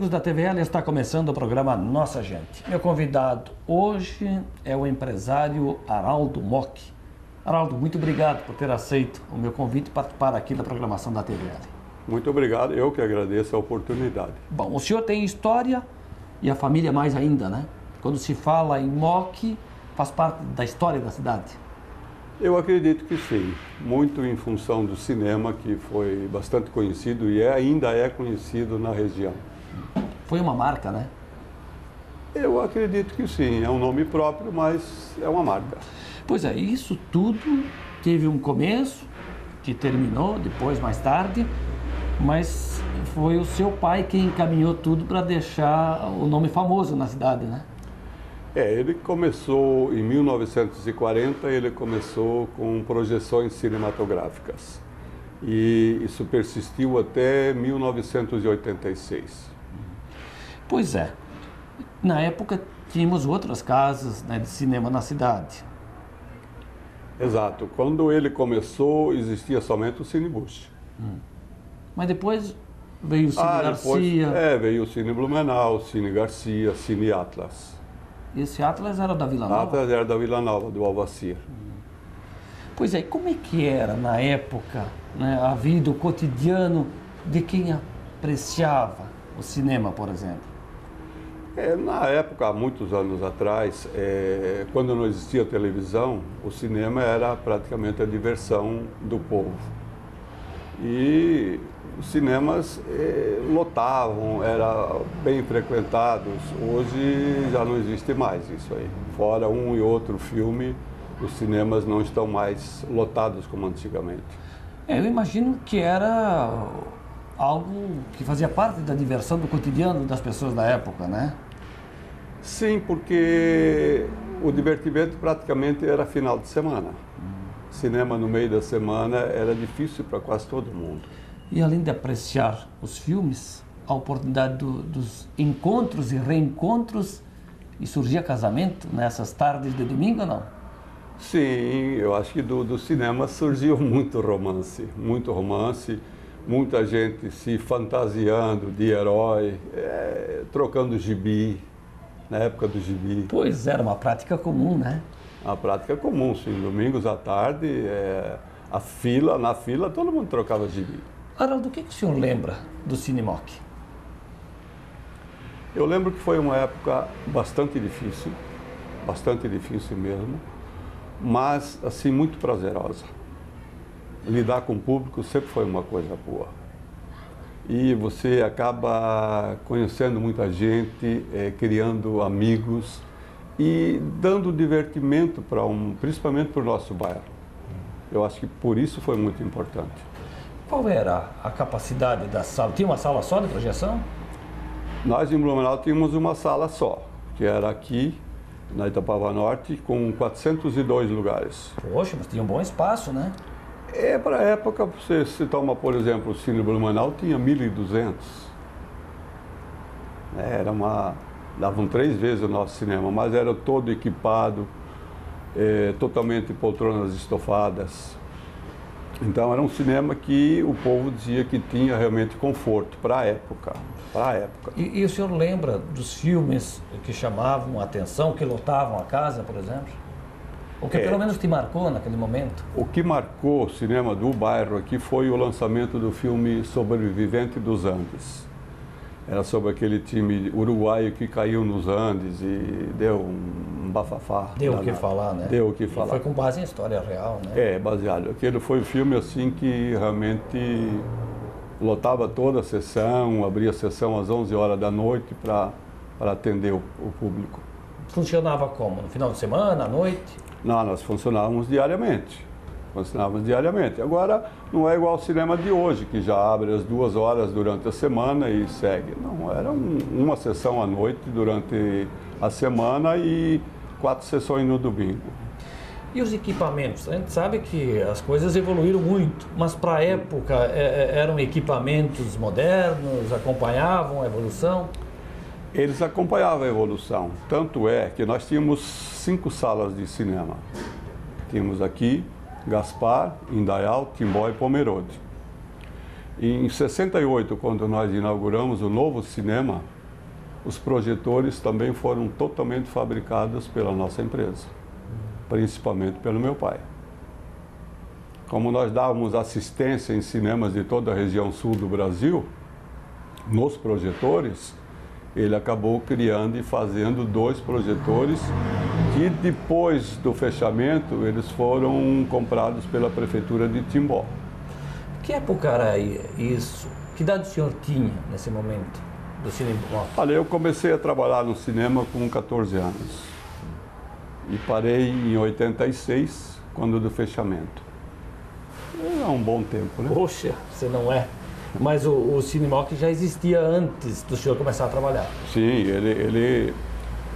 amigos da TVL, está começando o programa Nossa Gente. Meu convidado hoje é o empresário Haroldo Mock. Haroldo, muito obrigado por ter aceito o meu convite para participar aqui da programação da TVL. Muito obrigado, eu que agradeço a oportunidade. Bom, o senhor tem história e a família mais ainda, né? Quando se fala em Mock, faz parte da história da cidade. Eu acredito que sim, muito em função do cinema, que foi bastante conhecido e ainda é conhecido na região. Foi uma marca, né? Eu acredito que sim, é um nome próprio, mas é uma marca. Pois é, isso tudo teve um começo, que terminou depois, mais tarde, mas foi o seu pai quem encaminhou tudo para deixar o nome famoso na cidade, né? Ele começou em 1940, ele começou com projeções cinematográficas. E isso persistiu até 1986. Pois é. Na época tínhamos outras casas, né, de cinema na cidade. Exato. Quando ele começou, existia somente o Cine Bush. Mas depois veio o Cine Garcia. Veio o Cine Blumenau, Cine Garcia, Cine Atlas. Esse Atlas era da Vila Nova? Atlas era da Vila Nova, do Alvacir. Pois é, como é que era na época, né, a vida, o cotidiano de quem apreciava o cinema, por exemplo? Na época, há muitos anos atrás, quando não existia televisão, o cinema era praticamente a diversão do povo. E os cinemas lotavam, eram bem frequentados. Hoje já não existe mais isso aí. Fora um e outro filme, os cinemas não estão mais lotados como antigamente. Eu imagino que era algo que fazia parte da diversão do cotidiano das pessoas da época, né? Sim, porque o divertimento praticamente era final de semana. Cinema no meio da semana era difícil para quase todo mundo. E além de apreciar os filmes, a oportunidade dos encontros e reencontros, e surgia casamento nessas tardes de domingo ou não? Sim, eu acho que do cinema surgiu muito romance, muita gente se fantasiando de herói, trocando gibi, na época do gibi. Pois era uma prática comum, né? A prática comum, sim. Domingos à tarde, na fila, todo mundo trocava gibi. Haroldo, o que o senhor lembra do Cine Mock? Eu lembro que foi uma época bastante difícil mesmo, mas, assim, muito prazerosa. Lidar com o público sempre foi uma coisa boa. E você acaba conhecendo muita gente, criando amigos, e dando divertimento principalmente para o nosso bairro. Eu acho que por isso foi muito importante. Qual era a capacidade da sala? Tinha uma sala só de projeção? Nós em Blumenau tínhamos uma sala só, que era aqui, na Itapava Norte, com 402 lugares. Poxa, mas tinha um bom espaço, né? Para a época, você toma, por exemplo, o Cine Blumenau, tinha 1.200. Davam 3 vezes o nosso cinema, mas era todo equipado, totalmente poltronas estofadas. Então era um cinema que o povo dizia que tinha realmente conforto para a época. E o senhor lembra dos filmes que chamavam a atenção, que lotavam a casa, por exemplo? O que pelo menos te marcou naquele momento? O que marcou o cinema do bairro aqui foi o lançamento do filme Sobrevivente dos Andes. Era sobre aquele time uruguaio que caiu nos Andes e deu um bafafá. Deu o que falar, né? Deu o que falar. E foi com base em história real, né? Baseado. Aquele foi um filme assim que realmente lotava toda a sessão, abria a sessão às 11 horas da noite para atender o público. Funcionava como? No final de semana, à noite? Não, nós funcionávamos diariamente. Agora, não é igual ao cinema de hoje, que já abre às 2 horas durante a semana e segue. Não, era uma sessão à noite durante a semana e 4 sessões no domingo. E os equipamentos? A gente sabe que as coisas evoluíram muito, mas para a época eram equipamentos modernos, acompanhavam a evolução? Eles acompanhavam a evolução. Tanto é que nós tínhamos 5 salas de cinema. Tínhamos aqui Gaspar, Indaial, Timbó e Pomerode. Em 68, quando nós inauguramos o novo cinema, os projetores também foram totalmente fabricados pela nossa empresa, principalmente pelo meu pai. Como nós dávamos assistência em cinemas de toda a região sul do Brasil, nos projetores, ele acabou criando e fazendo 2 projetores que depois do fechamento eles foram comprados pela prefeitura de Timbó. Que época era isso? Que idade o senhor tinha nesse momento do cinema? Olha, eu comecei a trabalhar no cinema com 14 anos e parei em 86, quando do fechamento. É um bom tempo, né? Poxa, você não é. Mas o Cinemoc já existia antes do senhor começar a trabalhar. Sim,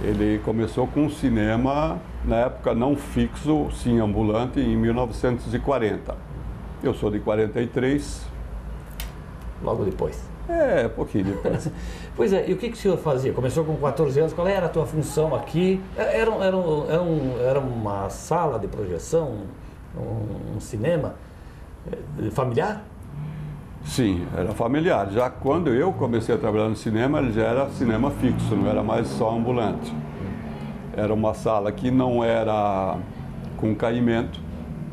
ele começou com um cinema, na época não fixo, sim ambulante, em 1940. Eu sou de 43. Logo depois. Pouquinho depois. Pois é, e o que o senhor fazia? Começou com 14 anos, qual era a tua função aqui? Era uma sala de projeção, um cinema familiar? Sim, era familiar. Já quando eu comecei a trabalhar no cinema, ele já era cinema fixo, não era mais só ambulante. Era uma sala que não era com caimento,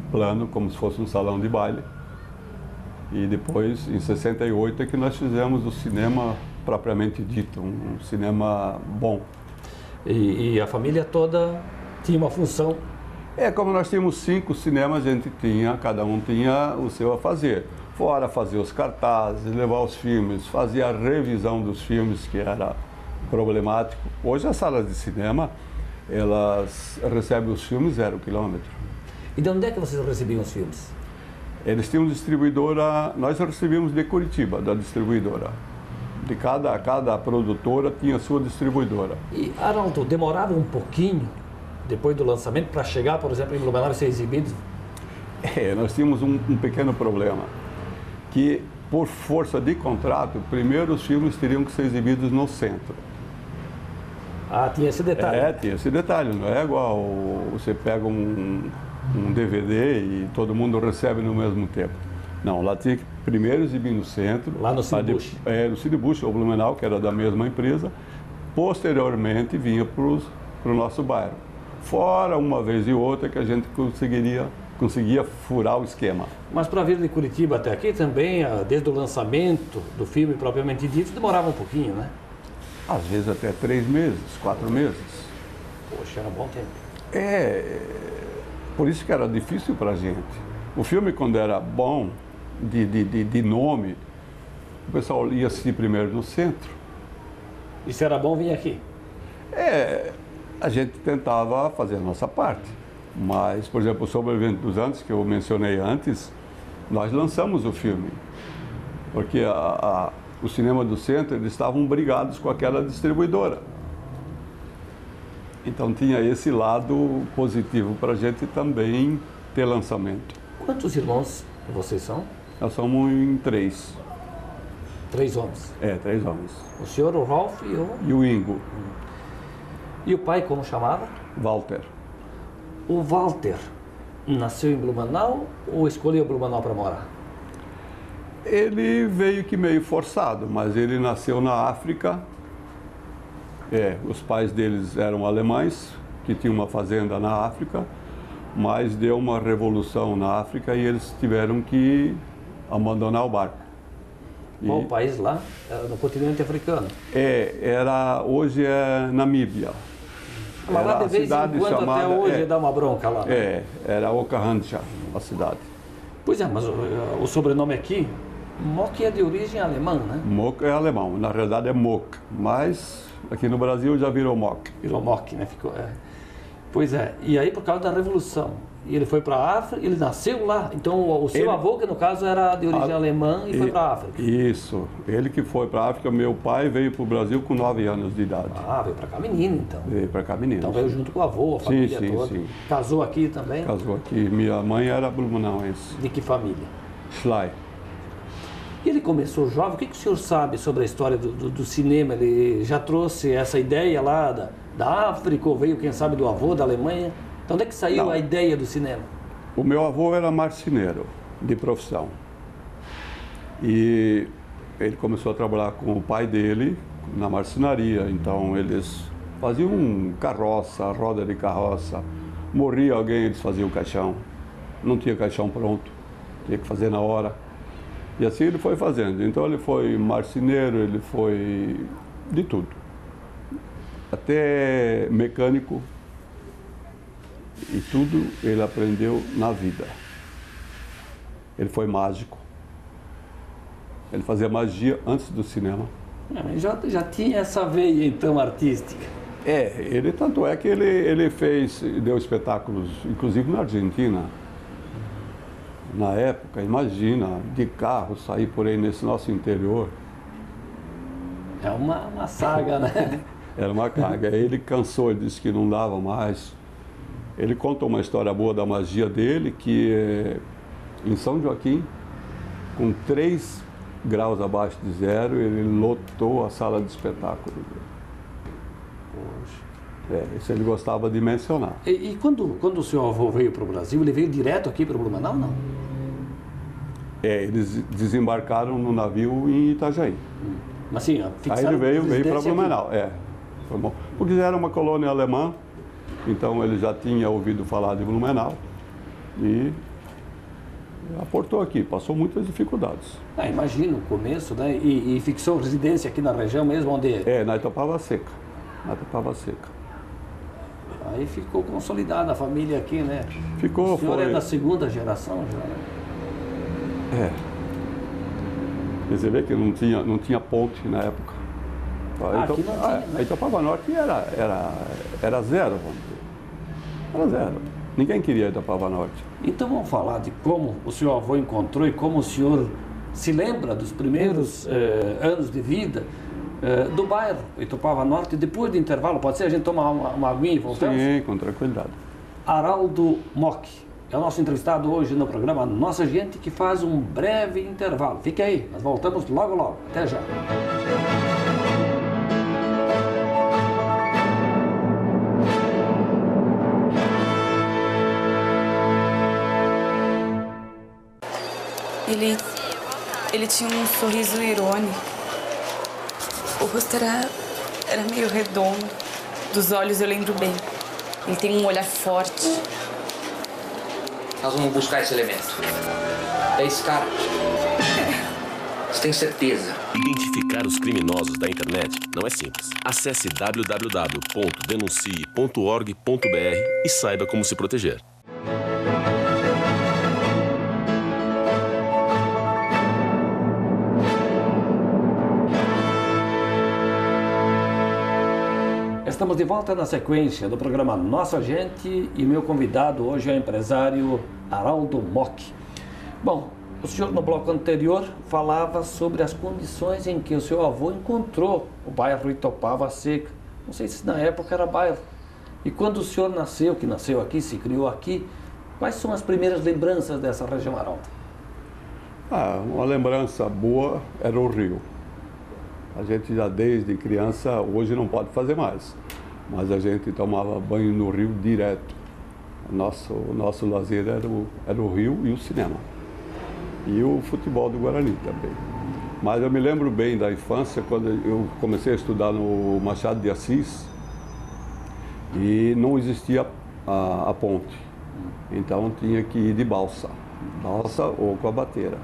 plano, como se fosse um salão de baile. E depois, em 68, é que nós fizemos o cinema propriamente dito, um cinema bom. E a família toda tinha uma função? Como nós tínhamos 5 cinemas, cada um tinha o seu a fazer. Fora fazer os cartazes, levar os filmes, fazer a revisão dos filmes, que era problemático. Hoje as salas de cinema, elas recebem os filmes 0 quilômetro. E de onde é que vocês recebiam os filmes? Eles tinham distribuidora, nós recebíamos de Curitiba, da distribuidora. De cada produtora tinha sua distribuidora. E, Arnaldo, demorava um pouquinho, depois do lançamento, para chegar, por exemplo, em Blumenau e ser exibido? Nós tínhamos um pequeno problema. Que, por força de contrato, primeiro os filmes teriam que ser exibidos no centro. Ah, tinha esse detalhe. Tinha esse detalhe. Não é igual você pega um DVD e todo mundo recebe no mesmo tempo. Não, lá tinha que primeiro exibir no centro. Lá no Cine Bush. No Cine Bush, ou Blumenau, que era da mesma empresa. Posteriormente vinha para o nosso bairro. Fora uma vez e outra que a gente conseguia furar o esquema. Mas para vir de Curitiba até aqui também, desde o lançamento do filme propriamente dito, demorava um pouquinho, né? Às vezes até 3 meses, 4 meses. Poxa, era um bom tempo. Por isso que era difícil para a gente. O filme, quando era bom, de nome, o pessoal ia assistir primeiro no centro. E se era bom, vinha aqui? A gente tentava fazer a nossa parte. Mas, por exemplo, o Sobrevivente dos Andes, que eu mencionei antes, nós lançamos o filme. Porque o cinema do centro, eles estavam brigados com aquela distribuidora. Então tinha esse lado positivo para a gente também ter lançamento. Quantos irmãos vocês são? Nós somos em 3. 3 homens? 3 homens. O senhor, o Ralph e o Ingo. E o pai como chamava? Walter. O Walter nasceu em Blumenau ou escolheu Blumenau para morar? Ele veio que meio forçado, mas ele nasceu na África. Os pais deles eram alemães, que tinham uma fazenda na África, mas deu uma revolução na África e eles tiveram que abandonar o barco. Qual país lá? Era no continente africano? Hoje é Namíbia. Mas lá de vez em quando até hoje dá uma bronca lá. Né? Era Okahandja, a cidade. Pois mas o sobrenome aqui, Mock é de origem alemã, né? Mock é alemão, na realidade é Mock, mas aqui no Brasil já virou Mock. Virou Mock, né? Pois e aí por causa da Revolução. E ele foi para a África, ele nasceu lá. Então o seu avô, que no caso era de origem alemã, e foi para a África. Isso, ele que foi para a África. Meu pai veio para o Brasil com 9 anos de idade. Veio para cá menino então. Veio para cá menino. Então veio junto com o avô, a família toda. Sim. Casou aqui também? Casou aqui. Minha mãe era blumenauense. De que família? Schley. E ele começou jovem. O que o senhor sabe sobre a história do cinema? Ele já trouxe essa ideia lá da África, ou veio, quem sabe, do avô, da Alemanha? Então, onde é que saiu a ideia do cinema? O meu avô era marceneiro, de profissão. E ele começou a trabalhar com o pai dele, na marcenaria, então eles faziam carroça, roda de carroça. Morria alguém, eles faziam o caixão. Não tinha caixão pronto, tinha que fazer na hora. E assim ele foi fazendo. Então ele foi marceneiro, ele foi de tudo. Até mecânico. E tudo ele aprendeu na vida. Ele foi mágico. Ele fazia magia antes do cinema. Já tinha essa veia, então, artística. Ele tanto é que ele deu espetáculos, inclusive na Argentina. Na época, imagina, de carro, sair por aí nesse nosso interior. É uma saga, né? Era uma carga. Ele cansou, ele disse que não dava mais. Ele conta uma história boa da magia dele, que em São Joaquim, com 3 graus abaixo de zero, ele lotou a sala de espetáculo dele. Isso ele gostava de mencionar. E quando o seu avô veio para o Brasil, ele veio direto aqui para o Blumenau, não? Eles desembarcaram no navio em Itajaí. Mas sim, aí ele veio para Blumenau. Foi bom. Porque era uma colônia alemã, então ele já tinha ouvido falar de Blumenau e aportou aqui, passou muitas dificuldades. Imagino o começo, né? E fixou residência aqui na região mesmo, onde... Na Itapava Seca. Na Itapava Seca. Aí ficou consolidada a família aqui, né? Ficou, o senhor foi... é da segunda geração já, né? Você vê que não tinha ponte na época. Aqui não tinha, né? A Itapava Norte era zero, vamos dizer. Era zero. Ninguém queria Itapava Norte. Então vamos falar de como o seu avô encontrou e como o senhor se lembra dos primeiros anos de vida do bairro Itapava Norte. Depois do intervalo, pode ser? A gente toma uma aguinha e voltamos? Sim, com tranquilidade. Araldo Mock é o nosso entrevistado hoje no programa Nossa Gente, que faz um breve intervalo. Fique aí, nós voltamos logo logo. Até já. Ele tinha um sorriso irônico. O rosto era meio redondo. Dos olhos eu lembro bem. Ele tem um olhar forte. Nós vamos buscar esse elemento. É esse cara. Você tem certeza? Identificar os criminosos da internet não é simples. Acesse www.denuncie.org.br e saiba como se proteger. Estamos de volta na sequência do programa Nossa Gente e meu convidado hoje é o empresário Araldo Mock. Bom, o senhor no bloco anterior falava sobre as condições em que o seu avô encontrou o bairro Itapava Seca. Não sei se na época era bairro. E quando o senhor nasceu, que nasceu aqui, se criou aqui, quais são as primeiras lembranças dessa região, Araldo? Uma lembrança boa era o rio. A gente já desde criança, hoje não pode fazer mais, mas a gente tomava banho no rio direto. O nosso lazer era o rio e o cinema. E o futebol do Guarani também. Mas eu me lembro bem da infância, quando eu comecei a estudar no Machado de Assis, e não existia a ponte. Então tinha que ir de balsa ou com a bateira.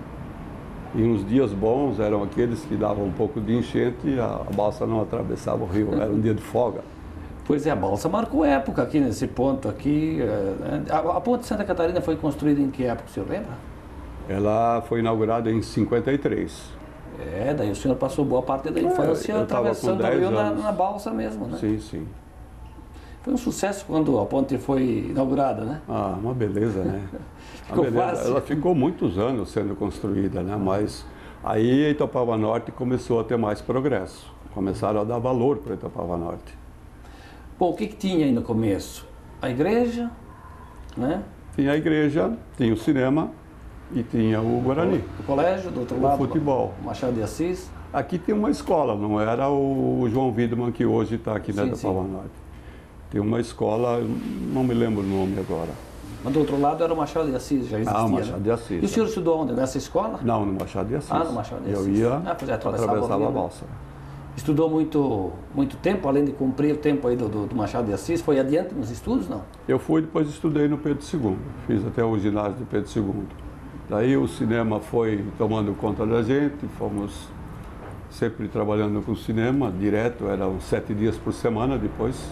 E uns dias bons eram aqueles que davam um pouco de enchente e a balsa não atravessava o rio, era um dia de folga. Pois é, a balsa marcou época aqui nesse ponto aqui. A ponte de Santa Catarina foi construída em que época, o senhor lembra? Ela foi inaugurada em 53. Daí o senhor passou boa parte da infância atravessando o rio na balsa mesmo, né? Sim, sim. Foi um sucesso quando a ponte foi inaugurada, né? Uma beleza, né? Ficou fácil. Ela ficou muitos anos sendo construída, né? Mas aí a Itapava Norte começou a ter mais progresso. Começaram a dar valor para a Itapava Norte. Bom, o que tinha aí no começo? A igreja, né? Tinha a igreja, tinha o cinema e tinha o Guarani. O colégio, do outro lado, o futebol. Machado de Assis. Aqui tem uma escola, não era o João Widman que hoje está aqui na Itapava Norte. Tem uma escola, não me lembro o nome agora. Mas do outro lado era o Machado de Assis, já existia. O Machado de Assis. E o senhor estudou onde? Nessa escola? Não, no Machado de Assis. No Machado de Assis. Eu ia, atravessava a balsa. Estudou muito tempo, além de cumprir o tempo aí do Machado de Assis, foi adiante nos estudos, não? Eu depois estudei no Pedro II, fiz até o ginásio do Pedro II. Daí o cinema foi tomando conta da gente, fomos sempre trabalhando com cinema, direto, eram 7 dias por semana depois.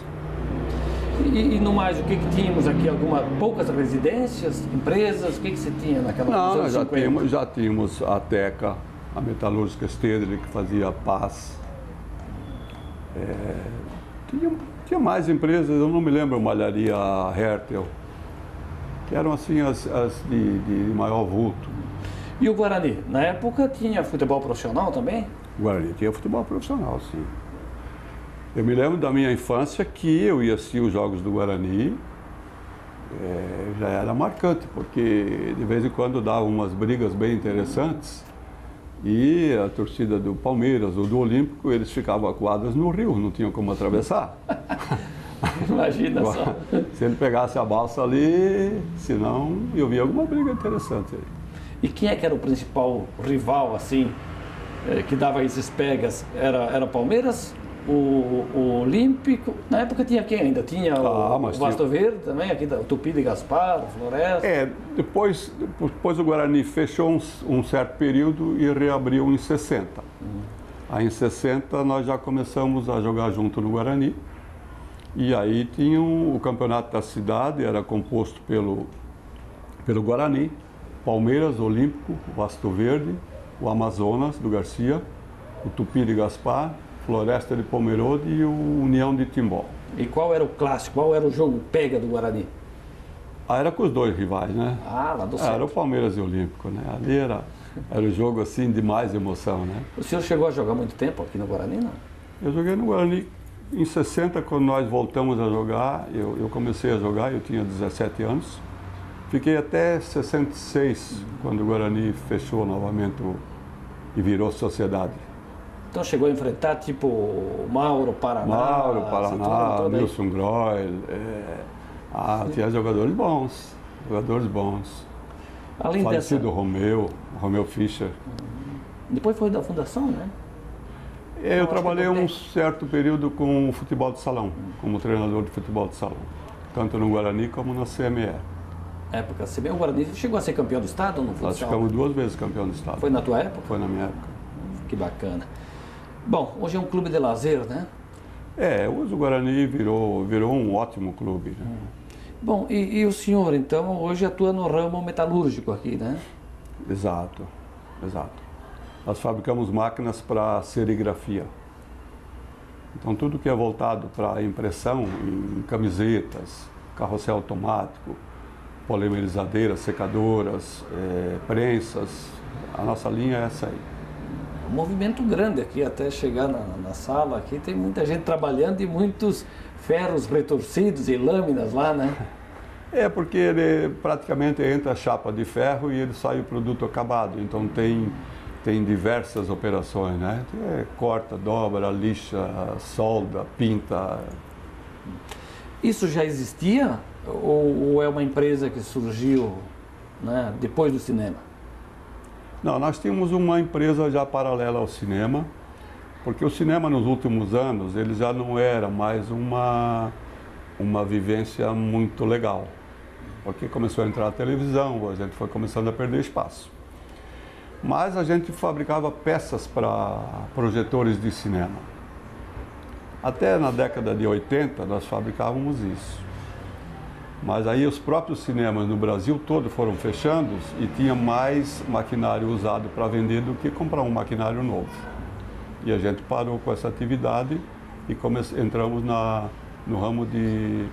E no mais, o que tínhamos aqui? Poucas residências, empresas, o que você tinha naquela Não, nós época? já tínhamos a Teca, a Metalúrgica Stedley, que fazia paz. Tinha mais empresas, eu não me lembro, Malharia Hertel, que eram assim as de maior vulto. E o Guarani? Na época tinha futebol profissional também? O Guarani tinha futebol profissional, sim. Eu me lembro da minha infância que eu ia assistir os jogos do Guarani, já era marcante, porque de vez em quando dava umas brigas bem interessantes e a torcida do Palmeiras ou do Olímpico, eles ficavam acuados no rio, não tinham como atravessar. Imagina só. Se ele pegasse a balsa ali, senão eu via alguma briga interessante aí. E quem é que era o principal rival, assim, que dava esses pegas? Era Palmeiras? O Olímpico? Na época tinha quem ainda? Tinha o Vasto Verde também, aqui o Tupi de Gaspar, o Floresta. Depois o Guarani fechou um certo período e reabriu em 60. Aí em 60 nós já começamos a jogar junto no Guarani. E aí tinha o campeonato da cidade, era composto pelo Guarani, Palmeiras, Olímpico, Vasto Verde, o Amazonas do Garcia, o Tupi de Gaspar, Floresta de Pomerode e o União de Timbó. E qual era o clássico? Qual era o jogo pega do Guarani? Era com os dois rivais, né? Lá do centro. Era o Palmeiras e o Olímpico, né? Ali era o jogo assim de mais emoção, né? O senhor chegou a jogar muito tempo aqui no Guarani, não? Eu joguei no Guarani em 60, quando nós voltamos a jogar. Eu comecei a jogar, eu tinha 17 anos. Fiquei até 66, quando o Guarani fechou novamente e virou sociedade. Então chegou a enfrentar tipo Mauro Paraná, Nilson Groil, tinha jogadores bons. Além falecido Romeu Fischer. Depois foi da fundação, né? Eu trabalhei um certo período com o futebol de salão, como treinador de futebol de salão, tanto no Guarani como na CME. Época CME, o Guarani chegou a ser campeão do estado no futsal? Nós ficamos 2 vezes campeão do estado. Foi na tua época? Foi na minha época. Que bacana. Bom, hoje é um clube de lazer, né? Hoje o Guarani virou um ótimo clube. Né? Bom, e o senhor, então, hoje atua no ramo metalúrgico aqui, né? Exato. Nós fabricamos máquinas para serigrafia. Então, tudo que é voltado para impressão em camisetas, carrossel automático, polimerizadeiras, secadoras, prensas, a nossa linha é essa aí. Um movimento grande aqui, até chegar na sala aqui, tem muita gente trabalhando e muitos ferros retorcidos e lâminas lá, né? Porque ele praticamente entra a chapa de ferro e ele sai o produto acabado, então tem diversas operações, né? Corta, dobra, lixa, solda, pinta. Isso já existia ou é uma empresa que surgiu, né, depois do cinema? Não, nós tínhamos uma empresa já paralela ao cinema, porque o cinema nos últimos anos ele já não era mais uma vivência muito legal, porque começou a entrar a televisão, a gente foi começando a perder espaço. Mas a gente fabricava peças para projetores de cinema. Até na década de 80 nós fabricávamos isso. Mas aí os próprios cinemas no Brasil todo foram fechando e tinha mais maquinário usado para vender do que comprar um maquinário novo. E a gente parou com essa atividade e entramos no ramo de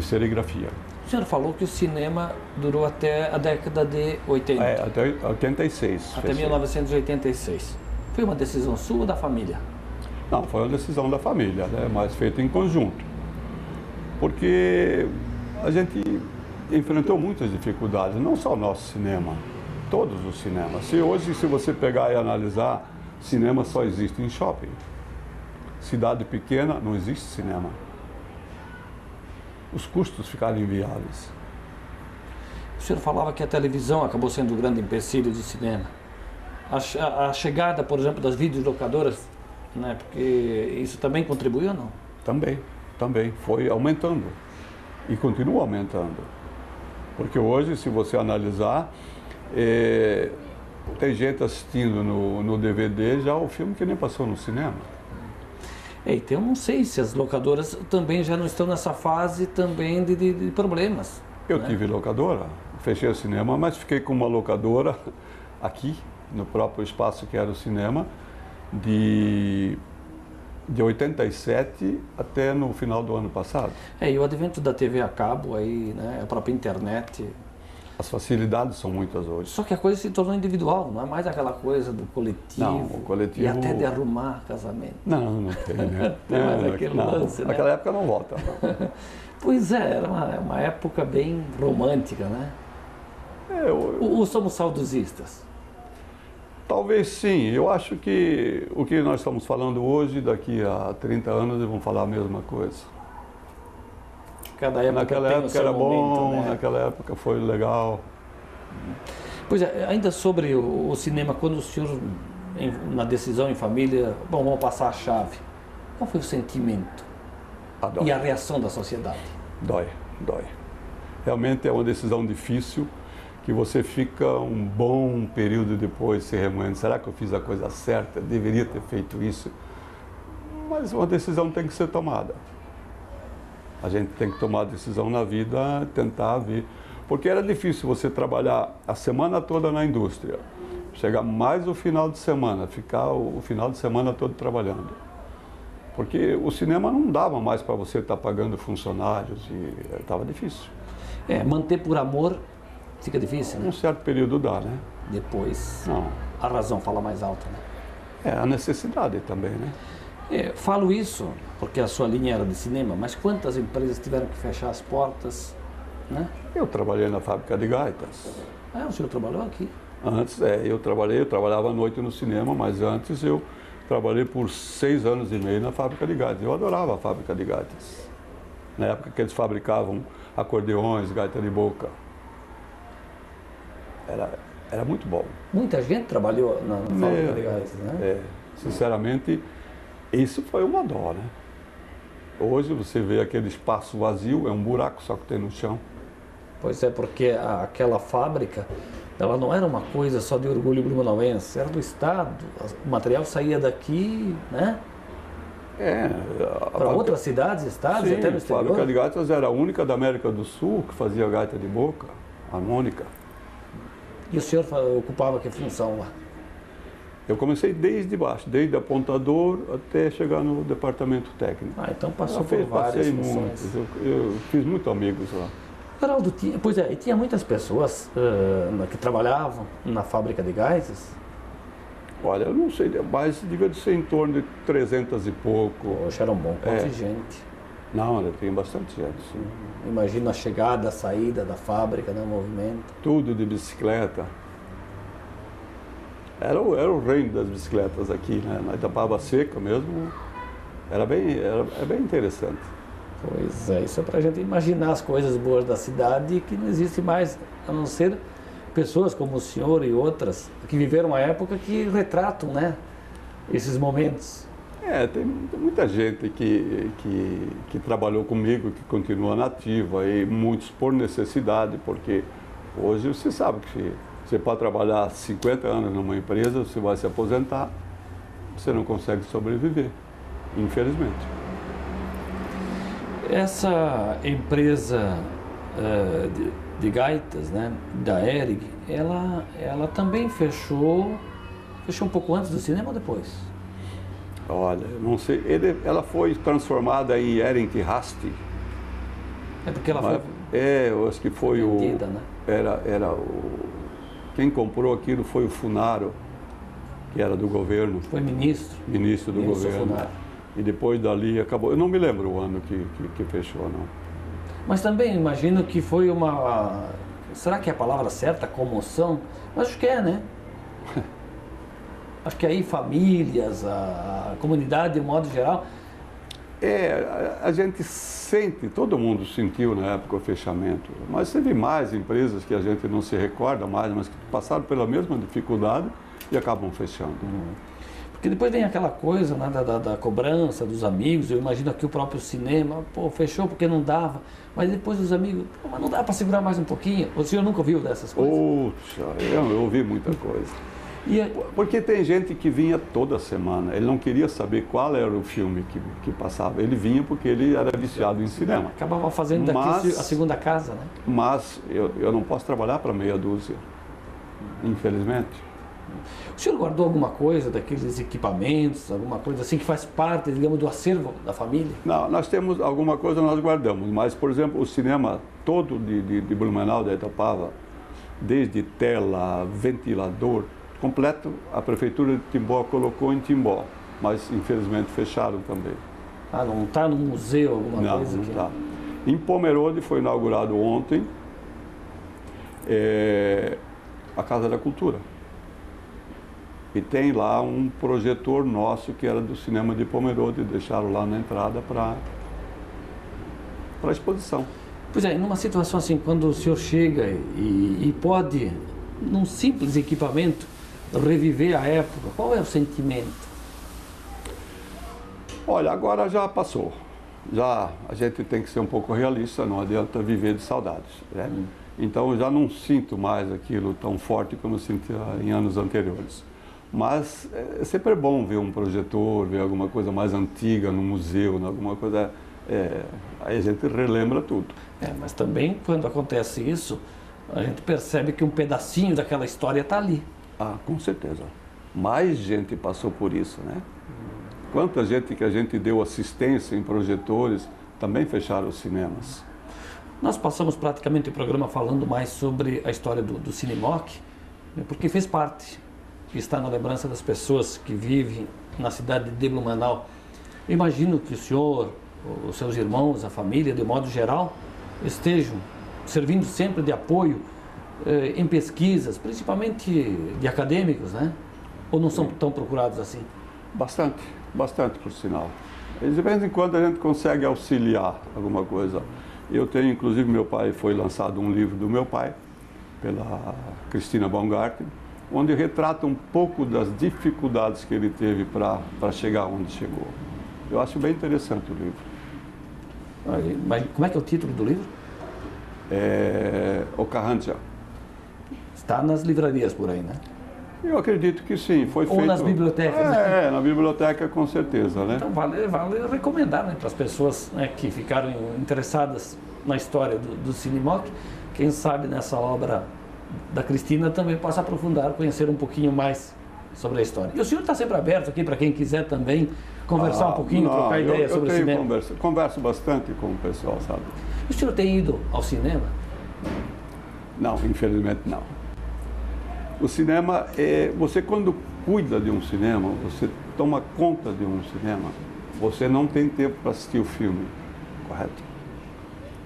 serigrafia. O senhor falou que o cinema durou até a década de 80. Até 86. Até 1986. Foi uma decisão sua ou da família? Não, foi uma decisão da família, né? Mas feita em conjunto. Porque a gente enfrentou muitas dificuldades, não só o nosso cinema, todos os cinemas. Hoje, se você pegar e analisar, cinema só existe em shopping. Cidade pequena, não existe cinema. Os custos ficaram inviáveis. O senhor falava que a televisão acabou sendo o grande empecilho do cinema. A chegada, por exemplo, das videolocadoras né? Porque isso também contribuiu ou não? Também. Foi aumentando. E continua aumentando. Porque hoje, se você analisar, tem gente assistindo no DVD já o filme que nem passou no cinema. Então, eu não sei se as locadoras também já não estão nessa fase também de problemas. Eu né? tive locadora, fechei o cinema, mas fiquei com uma locadora aqui, no próprio espaço que era o cinema, de 87 até no final do ano passado. E o advento da TV a cabo, aí, né, a própria internet... As facilidades são muitas hoje. Só que a coisa se tornou individual, não é mais aquela coisa do coletivo, Não, o coletivo... e até de arrumar casamento. Não tem, né? Tem mais aquele lance, né? Naquela época não volta. Não. Pois é, era uma época bem romântica, né? Ou somos saudosistas? Talvez sim. Eu acho que o que nós estamos falando hoje, daqui a 30 anos, eles vão falar a mesma coisa. Cada época naquela tem época o seu era momento, bom, né? naquela época foi legal. Pois é, ainda sobre o cinema, quando o senhor, na decisão em família, bom, vamos passar a chave, qual foi o sentimento e a reação da sociedade? Dói. Realmente é uma decisão difícil, que você fica um bom período depois se remoendo. Será que eu fiz a coisa certa? Deveria ter feito isso? Mas uma decisão tem que ser tomada. A gente tem que tomar a decisão na vida, tentar ver. Porque era difícil você trabalhar a semana toda na indústria, chegar mais o final de semana, ficar o final de semana todo trabalhando. Porque o cinema não dava mais para você estar pagando funcionários e estava difícil. Manter por amor fica difícil, né? Um certo período dá, né? Depois, Não. a razão fala mais alta, né? A necessidade também, né? Falo isso porque a sua linha era de cinema, mas quantas empresas tiveram que fechar as portas, né? Eu trabalhei na fábrica de gaitas. O senhor trabalhou aqui? Antes, eu trabalhava à noite no cinema, mas antes eu trabalhei por 6 anos e meio na fábrica de gaitas. Eu adorava a fábrica de gaitas. Na época que eles fabricavam acordeões, gaita de boca. Era muito bom. Muita gente trabalhou na fábrica de gaitas, né? Sinceramente, isso foi uma dó, né? Hoje você vê aquele espaço vazio, é um buraco só que tem no chão. Pois é, porque aquela fábrica, ela não era uma coisa só de orgulho blumenauense, era do Estado. O material saía daqui, né? Para outras cidades, estados, sim, até no exterior. A fábrica de gaitas era a única da América do Sul que fazia gaita de boca, harmônica. E o senhor ocupava que função lá? Eu comecei desde baixo, desde apontador até chegar no departamento técnico. Então passou por várias funções. Muitos, eu fiz muitos amigos lá. Geraldo, tinha muitas pessoas que trabalhavam na fábrica de gases? Olha, eu não sei, mas devia ser em torno de 300 e pouco. Poxa, era um bom contingente. Não, tem bastante gente, sim. Imagina a chegada, a saída da fábrica, né, o movimento. Tudo de bicicleta. Era o reino das bicicletas aqui, né? Na Itapava Seca mesmo. É bem interessante. Pois é, isso é para a gente imaginar as coisas boas da cidade que não existe mais, a não ser pessoas como o senhor e outras que viveram uma época que retratam, né, esses momentos. Tem muita gente que trabalhou comigo, que continua nativa, e muitos por necessidade, porque hoje você sabe que você pode trabalhar 50 anos numa empresa, você vai se aposentar, você não consegue sobreviver, infelizmente. Essa empresa de gaitas, né, da Hering, ela também fechou um pouco antes do cinema ou depois? Olha, não sei, ela foi transformada em Hering Rasti. Porque ela foi eu acho que foi vendida, né? Quem comprou aquilo foi o Funaro, que era do governo. Foi ministro. Ministro do governo. Funaro. E depois dali acabou. Eu não me lembro o ano que fechou, não. Mas também imagino que foi uma... Será que é a palavra certa? Comoção? Mas acho que é, né? Acho que aí famílias, a comunidade de modo geral... A gente sente, todo mundo sentiu na época o fechamento, mas teve mais empresas que a gente não se recorda mais, mas que passaram pela mesma dificuldade e acabam fechando. Porque depois vem aquela coisa, né, da cobrança dos amigos. Eu imagino aqui o próprio cinema, pô, fechou porque não dava. Mas depois os amigos, pô, mas não dá para segurar mais um pouquinho. O senhor nunca ouviu dessas coisas? Puxa, eu ouvi muita coisa. Porque tem gente que vinha toda semana. Ele não queria saber qual era o filme que passava. Ele vinha porque ele era viciado em cinema. Acabava fazendo daqui a segunda casa, né? Mas eu não posso trabalhar para meia dúzia, infelizmente. O senhor guardou alguma coisa daqueles equipamentos, alguma coisa assim que faz parte, digamos, do acervo da família? Não, nós temos alguma coisa, nós guardamos, mas, por exemplo, o cinema todo de Blumenau, da Itapava, desde tela, ventilador, completo, a prefeitura de Timbó colocou em Timbó, mas infelizmente fecharam também. Ah, não está no museu alguma coisa? Não está. Em Pomerode foi inaugurado ontem a Casa da Cultura. E tem lá um projetor nosso que era do cinema de Pomerode, deixaram lá na entrada para exposição. Pois é, numa situação assim, quando o senhor chega e pode, num simples equipamento, reviver a época, qual é o sentimento? Olha, agora já passou. Já a gente tem que ser um pouco realista, não adianta viver de saudades, né? Então eu já não sinto mais aquilo tão forte como eu sentia em anos anteriores. Mas é sempre bom ver um projetor, ver alguma coisa mais antiga no museu, alguma coisa. Aí a gente relembra tudo. Mas também, quando acontece isso, a gente percebe que um pedacinho daquela história está ali. Ah, com certeza. Mais gente passou por isso, né? Quanta gente que a gente deu assistência em projetores, também fecharam os cinemas. Nós passamos praticamente o programa falando mais sobre a história do Cinemoc, porque fez parte. Está na lembrança das pessoas que vivem na cidade de Blumenau. Imagino que o senhor, os seus irmãos, a família, de modo geral, estejam servindo sempre de apoio em pesquisas, principalmente de acadêmicos, né? Ou não são tão procurados assim? Bastante, por sinal. De vez em quando a gente consegue auxiliar alguma coisa. Eu tenho, inclusive, meu pai, foi lançado um livro do meu pai, pela Cristina Baumgarten, onde retrata um pouco das dificuldades que ele teve para chegar onde chegou. Eu acho bem interessante o livro. Mas como é que é o título do livro? O Carrantia. Está nas livrarias por aí, né? Eu acredito que sim, foi feito... Ou nas bibliotecas, né? Na biblioteca com certeza, né? Então vale recomendar, né, para as pessoas, né, que ficaram interessadas na história do Cinemoc, quem sabe nessa obra da Cristina também possa aprofundar, conhecer um pouquinho mais sobre a história. E o senhor está sempre aberto aqui para quem quiser também conversar um pouquinho, trocar ideia sobre o cinema? Eu converso bastante com o pessoal, sabe? O senhor tem ido ao cinema? Não, infelizmente não. O cinema, você quando cuida de um cinema, você toma conta de um cinema, você não tem tempo para assistir o filme, correto?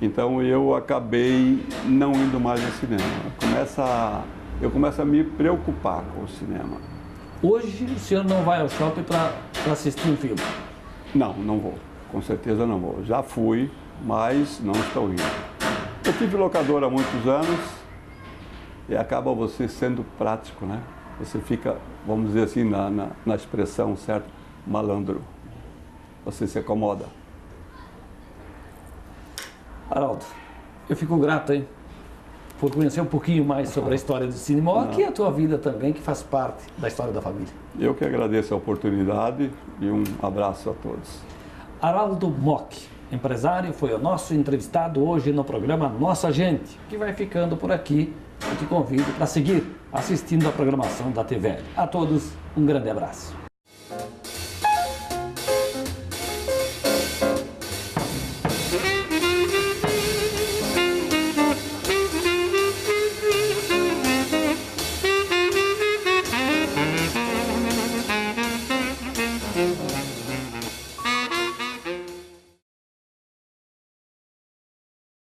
Então eu acabei não indo mais ao cinema. Eu começo a me preocupar com o cinema. Hoje o senhor não vai ao shopping para assistir um filme? Não vou. Com certeza não vou. Já fui, mas não estou indo. Eu tive locadora há muitos anos e acaba você sendo prático, né? Você fica, vamos dizer assim, na expressão certa, malandro. Você se acomoda. Haroldo, eu fico grato, hein, por conhecer um pouquinho mais sobre a história do Cinemoc e a tua vida também, que faz parte da história da família. Eu que agradeço a oportunidade e um abraço a todos. Haroldo Mock, empresário, foi o nosso entrevistado hoje no programa Nossa Gente, que vai ficando por aqui. Eu te convido para seguir assistindo a programação da TVL. A todos, um grande abraço.